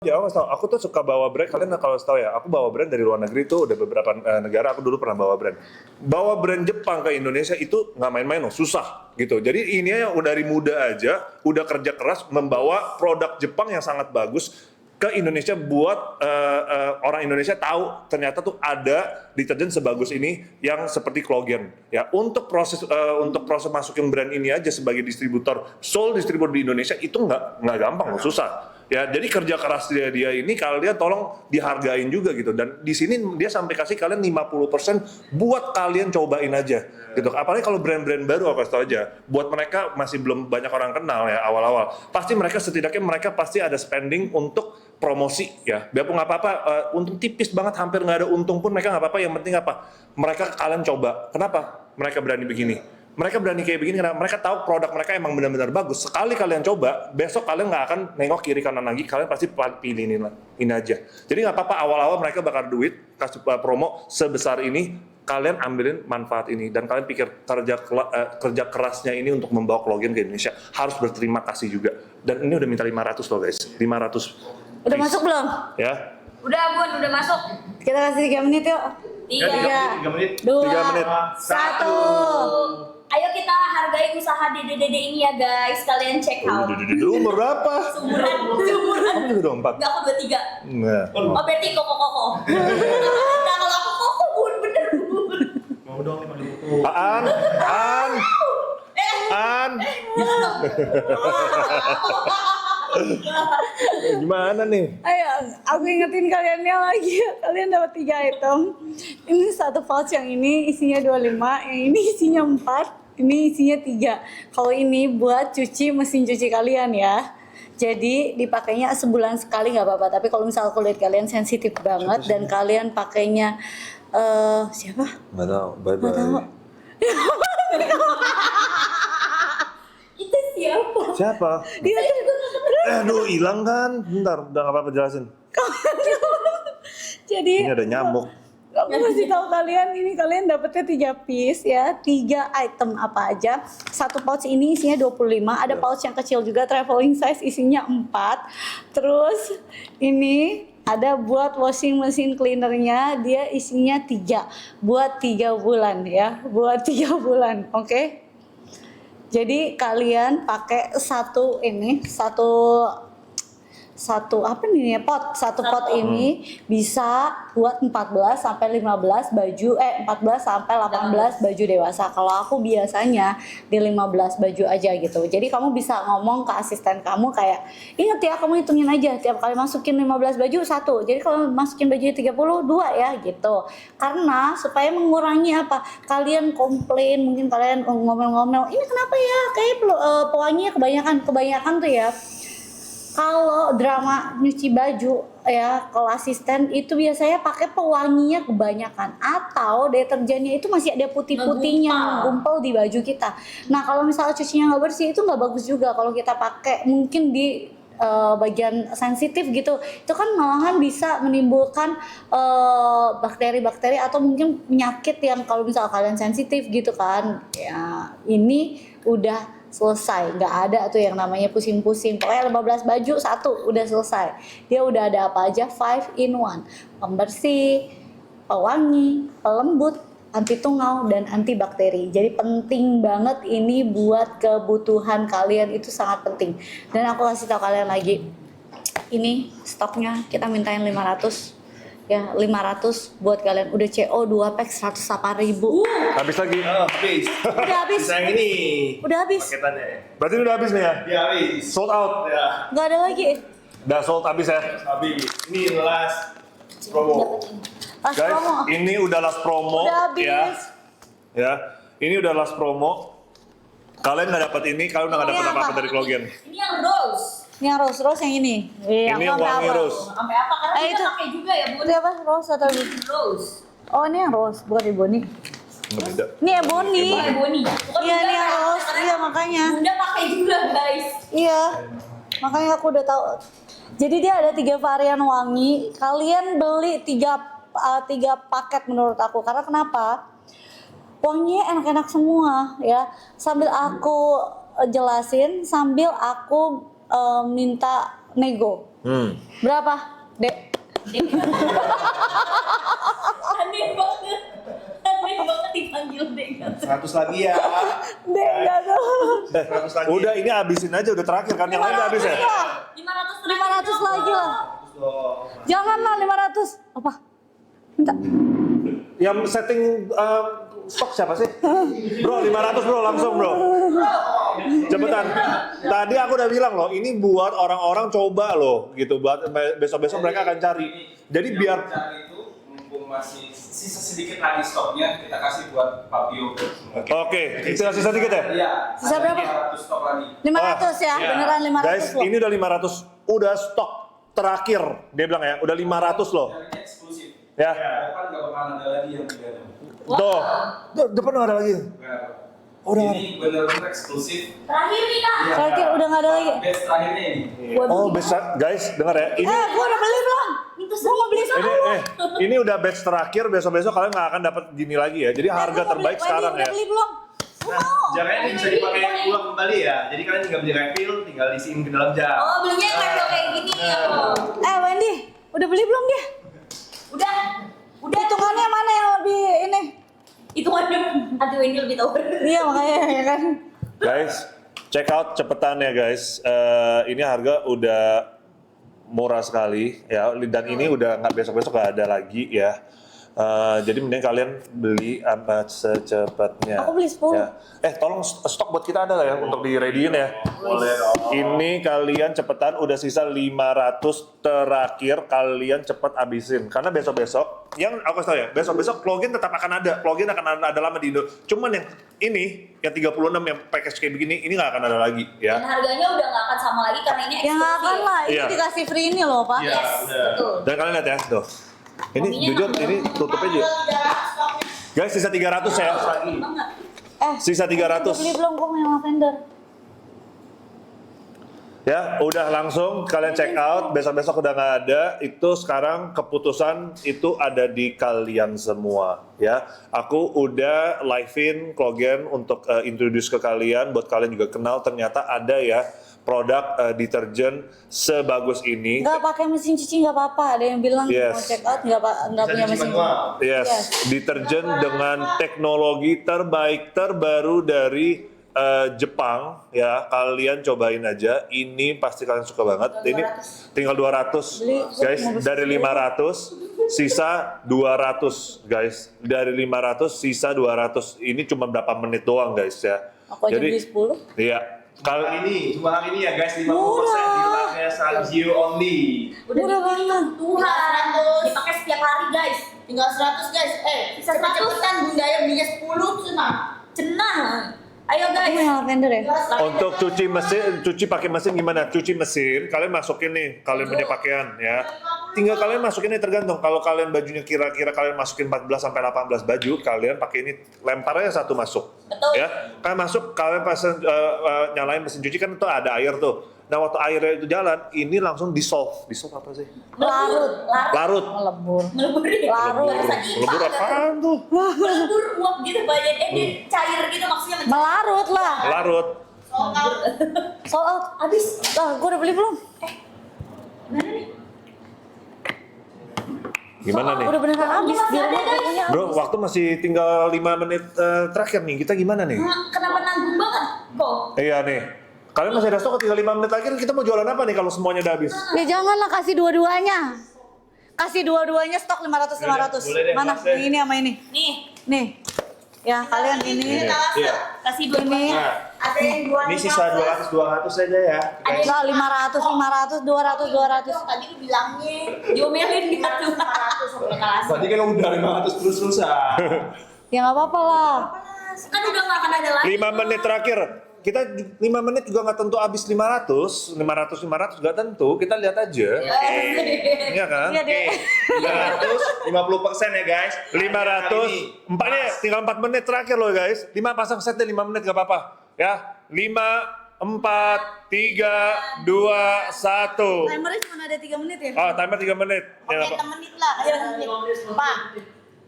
Ya, aku tuh suka bawa brand. Kalian kalau tahu ya, aku bawa brand dari luar negeri tuh udah beberapa negara. Aku dulu pernah bawa brand. Bawa brand Jepang ke Indonesia itu nggak main-main loh, susah gitu. Jadi ini yang udah dari muda aja, udah kerja keras membawa produk Jepang yang sangat bagus ke Indonesia buat orang Indonesia tahu ternyata tuh ada deterjen sebagus ini yang seperti Clogen. Ya, untuk proses masukin brand ini aja sebagai distributor, sole distributor di Indonesia itu nggak gampang loh, susah. Ya, jadi kerja keras dia ini kalian tolong dihargain juga gitu. Dan di sini dia sampai kasih kalian 50% buat kalian cobain aja gitu. Apalagi kalau brand-brand baru, aku kasih tau aja. Buat mereka masih belum banyak orang kenal ya awal-awal. Pasti mereka pasti ada spending untuk promosi ya. Biarpun nggak apa-apa, untung tipis banget, hampir nggak ada untung pun mereka nggak apa-apa. Yang penting apa? Mereka kalian coba. Kenapa mereka berani begini? Mereka berani kayak begini karena mereka tahu produk mereka emang benar-benar bagus. Sekali kalian coba, besok kalian nggak akan nengok kiri kanan lagi, kalian pasti pilih ini aja. Jadi nggak apa-apa, awal-awal mereka bakar duit, kasih promo sebesar ini, kalian ambilin manfaat ini. Dan kalian pikir kerja kerasnya ini untuk membawa Clogen ke Indonesia, harus berterima kasih juga. Dan ini udah minta 500 loh guys, 500. Udah masuk belum? Ya. Udah Bun, udah masuk. Kita kasih 3 menit yuk. 3 menit. 2, 3 menit. 1. Ayo kita hargai usaha dede-dede ini ya guys. Kalian check out. Umur berapa? Sumuran. Kamu juga 24? Enggak, aku 23. Enggak. Oh berarti koko-koko. Nah kalau aku koko Bun, bener Bun. Mau dong 5.000. An. Gimana nih? Ayo, aku ingetin kaliannya lagi. Kalian dapat 3 item. Ini satu pouch, yang ini isinya 25, yang ini isinya 4, ini isinya 3. Kalau ini buat cuci mesin cuci kalian ya. Jadi dipakainya sebulan sekali nggak apa-apa. Tapi kalau misal kulit kalian sensitif banget dan kalian pakainya siapa? Nggak tahu. Bye Nggak tahu. Itu siapa? Siapa? Dia tuh Aduh, hilang kan? Bentar, udah nggak apa-apa jelasin. jadi Ini ada nyamuk. aku kasih tahu kalian, ini kalian dapetnya 3 piece ya, 3 item apa aja. Satu pouch ini isinya 25, ada pouch yang kecil juga traveling size isinya 4. Terus ini ada buat washing machine cleanernya, dia isinya 3 buat 3 bulan ya, buat 3 bulan, oke? Jadi kalian pakai satu apa nih ya, satu pot ini bisa buat 14 sampai 15 baju 14 sampai 18 baju dewasa. Kalau aku biasanya di 15 baju aja gitu. Jadi kamu bisa ngomong ke asisten kamu kayak, ingat ya kamu hitungin aja tiap kali masukin 15 baju 1. Jadi kalau masukin baju 30 2 ya gitu. Karena supaya mengurangi apa? Kalian komplain, mungkin kalian ngomel-ngomel, ini kenapa ya? Kayak pewanginya kebanyakan tuh ya. Kalau drama nyuci baju ya, kalau asisten itu biasanya pakai pewanginya kebanyakan atau deterjennya itu masih ada putih-putihnya gumpal di baju kita. Nah kalau misalnya cucinya nggak bersih itu nggak bagus juga kalau kita pakai mungkin di bagian sensitif gitu. Itu kan malahan bisa menimbulkan bakteri-bakteri atau mungkin penyakit yang kalau misalnya kalian sensitif gitu kan. Ya ini udah selesai, nggak ada tuh yang namanya pusing-pusing. Pokoknya 15 baju 1 udah selesai. Dia udah ada apa aja, 5 in 1. Pembersih, pewangi, pelembut, anti tungau, dan anti bakteri. Jadi penting banget ini buat kebutuhan kalian, itu sangat penting. Dan aku kasih tahu kalian lagi, ini stoknya kita mintain 500 ya, 500 buat kalian. Udah CO 2 pack 108.000. Habis lagi. Oh, habis. Udah habis. Bisa yang ini. Udah habis. Paketannya. Berarti udah habis nih ya? Ya habis. Sold out. Ya, Nggak ada lagi. Udah sold habis ya? habis. Ini last promo. Pas Guys, promo. ini udah last promo. Udah habis. Ya, ini udah last promo. Kalian nggak dapat ini, kalian udah nggak dapat Ini apa-apa apa? dari Clogen. Ini yang rose. Ini yang rose yang ini. Iya, Ini aku wangi sampai apa? rose. Sampai apa? Karena Eh, kita itu- pakai juga ya Bun. Itu apa? Rose atau Rose. Oh, ini yang rose, bukan ebony. Nggak beda. Ini ebony. Oh, Ebony. Bukan Iya, Bunda ini yang kan? rose. Karena Iya, makanya. Bunda pakai juga guys. Iya. Makanya aku udah tahu. Jadi dia ada 3 varian wangi. Kalian beli 3 paket menurut aku. Karena kenapa? Wanginya enak-enak semua ya. Sambil aku jelasin, sambil aku minta nego. Berapa, Dek? Aneh banget. Aneh banget dipanggil Dek. 100 lagi ya. Dek, enggak tahu. 100 lagi. Udah ini habisin aja, udah terakhir kan, yang lain udah habis ya? 500 500 lagi lah. Dong. Janganlah 500. Apa? Minta. Yang setting stok siapa sih? Bro, 500 bro, langsung bro. Cepetan. Tadi aku udah bilang loh, ini buat orang-orang coba loh, gitu. Buat besok-besok mereka akan cari. Jadi Yang biar cari itu mumpung masih sisa sedikit lagi stoknya, kita kasih buat Fabio. oke, sisa dikit ya? Iya. Sisa berapa? 300 stok lagi. 500 ya, Iya. beneran 500 Guys, loh. ini udah 500, udah stok terakhir. Dia bilang ya, udah 500 loh. Yang ini eksklusif. Ya, Depan nggak bakal ada lagi yang tidak ada. tuh. Depan ada lagi. Nggak. Oh, udah. Ini benar-benar eksklusif. Terakhir nih Kak. Iya. Terakhir udah nggak ada lagi. Batch terakhirnya ini. Oh, besar. Guys, dengar ya. Ini Gua udah beli belum? Gua mau beli sama lu. ini udah batch terakhir, besok-besok kalian nggak akan dapat gini lagi ya. Jadi harga Gua mau terbaik beli. sekarang Wendy, ya. udah beli belum? Nah, jarnya ini bisa dipakai ulang kembali ya. Jadi kalian tinggal beli refill, tinggal isiin ke dalam jar. Oh, belinya yang level kayak gini ya. Wendy, udah beli belum dia? Udah. Udah. Hitungannya mana yang lebih ini? Hitungannya nanti Wendy lebih tahu. Iya makanya ya kan. Guys, check out cepetan ya guys. Ini harga udah murah sekali ya. Dan ini udah nggak besok-besok nggak ada lagi ya. Jadi mending kalian beli secepatnya. Aku beli 10. Ya. Tolong stok buat kita ada lah ya untuk di ready-in ya. Boleh dong. Ini kalian cepetan, udah sisa 500 terakhir, kalian cepet abisin. Karena besok-besok, yang aku tahu ya, besok-besok plugin tetap akan ada. Plugin akan ada lama di Indo. Cuman yang ini, yang 36 yang package kayak begini, ini nggak akan ada lagi Dan ya. harganya udah nggak akan sama lagi karena ini Ya nggak akan lah, ini Iya. dikasih free ini loh Pak. Iya, Yes, udah. betul. Dan kalian lihat ya, tuh. Ini Wanginya jujur, enak ini banget. tutup aja. Guys, sisa 300 ya. Banget. Sisa 300. Udah beli belum kok yang lavender? Ya, udah langsung kalian check out. Besok-besok udah nggak ada. Itu sekarang keputusan itu ada di kalian semua. Ya, aku udah live-in Klogen untuk introduce ke kalian. Buat kalian juga kenal ternyata ada ya produk deterjen sebagus ini. Nggak pakai mesin cuci nggak apa-apa. Ada yang bilang Yes. mau check out nggak Bisa punya cuci mesin cuci. manual. Yes, Yes. deterjen dengan teknologi terbaik terbaru dari Jepang ya. Kalian cobain aja. Ini pasti kalian suka banget. Ini tinggal 200 Beli, guys, mau beli dari 500 sisa 200 guys. Dari 500 sisa 200. Ini cuma berapa menit doang guys ya. Aku aja beli 10. Iya. Hari ini, cuma hari ini ya guys, 50% Murah. di live-nya Sanjio only. Udah Murah dipilih banget. Tuhan. Dipakai setiap hari guys. Tinggal 100 guys. Sisa 100. Cepet-cepetan Bunda ya belinya 10 cuma. Cenah. Ayo Aku guys. yang lavender ya. Untuk cuci mesin, cuci pakai mesin gimana? Cuci mesin, kalian masukin nih, kalian punya pakaian ya. Tinggal kalian masukin nih tergantung. Kalau kalian bajunya kira-kira kalian masukin 14 sampai 18 baju, kalian pakai ini lempar aja satu masuk. Betul. Ya. Kalian masuk, kalian pas nyalain mesin cuci kan itu ada air tuh. Nah, waktu airnya itu jalan, ini langsung dissolve. Dissolve apa sih? Larut. Larut. Melebur. Melebur ya. Larut. Bahasa IPA Melebur kan. apaan tuh? Melebur uap gitu badannya dia cair gitu maksudnya Melarut lah. Larut. Sold out. habis. Lah, gua udah beli belum? Mana nih? Gimana nih? Udah beneran habis. Masih Biar ada, gua guys. pokoknya Bro, waktu masih tinggal 5 menit terakhir nih. Kita gimana nih? Kenapa nanggung banget kok? Iya nih. Kalian masih ada stok, tinggal 5 menit lagi. Kita mau jualan apa nih kalau semuanya udah habis? Ya janganlah kasih dua-duanya. Kasih dua-duanya stok 500. Boleh deh, Mana? Mas, deh. Yang ini sama ini. Nih, Nih. Ya, kalian ini. Iya. kasih dua Ini. Nah, Ada yang 2 ini sisa 200 saja ya. guys. Enggak, 500, 200. Tadi lu bilangnya diomelin gitu. 500 sampai kelas. Tadi kan udah 500 terus-terusan. Ya nggak apa-apa lah. Kan udah gak akan ada lagi. 5 menit terakhir. Kita 5 menit juga nggak tentu habis 500 nggak tentu. Kita lihat aja. Iya kan? Iya deh. 50% ya guys. 500. Empatnya tinggal 4 menit terakhir loh guys. 5 pasang setnya 5 menit gak apa-apa. Ya. 5, 4, 3, 2, 1. Timernya cuma ada 3 menit ya? Oh, timer 3 menit. Ya, Oke, nggak apa- temenin lah. Ayo, Pak.